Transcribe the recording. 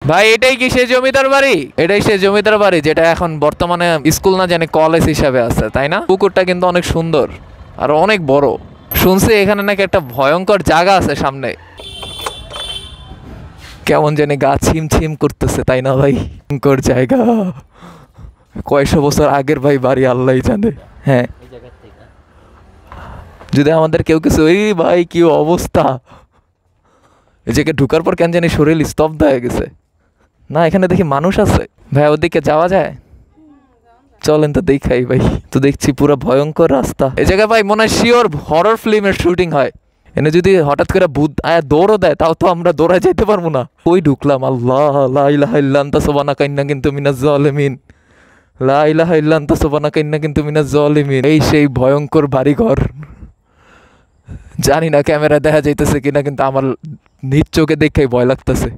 ভাই এটাই কি সেই জমিদার বাড়ি? এটাই সেই জমিদার বাড়ি যেটা এখন বর্তমানে স্কুল না জানি কলেজ হিসাবে আছে, তাই না? পুকুরটা কিন্তু অনেক সুন্দর আর অনেক বড়। শুনছি এখানে নাকি একটা ভয়ঙ্কর জায়গা আছে সামনে। কেমন জানি গা ছিম ছিম করতেছে, তাই না ভাই? ভয়ঙ্কর জায়গা, কয়েকশো বছর আগের ভাই বাড়ি, আল্লাহ জানে। হ্যাঁ, যদি আমাদের কেউ কিছু, এই ভাই কি অবস্থা! এই জায়গায় ঢুকার পর কেন জানি শরীর স্তব্ধ হয়ে গেছে। না, এখানে দেখি মানুষ আছে। ভাই ওদিকে যাওয়া যায়? চলেন তো দেখাই ভাই। তো দেখছি পুরো ভয়ঙ্কর রাস্তা। এই জায়গায় ভাই মনে হয় শিওর হরর ফিল্মের শুটিং হয়। এনে যদি হঠাৎ করে ভূত আয়া দৌড়ও দেয়, তাও তো আমরা দৌড়ায় যেতে পারবো না। ওই ঢুকলাম, আল্লাহ লা ইলাহা ইল্লা আনতা সুবহানাকা ইন্নী কুনতু মিনাজ জালিমিন। লা ইলাহা ইল্লা আনতা সুবহানাকা ইন্নী কুনতু মিনাজ জালিমিন। এই সেই ভয়ঙ্কর বাড়িঘর। জানি না ক্যামেরা দেখা যাইতেছে কিনা, কিন্তু আমার নিজ চোখে দেখেই ভয় লাগতেছে।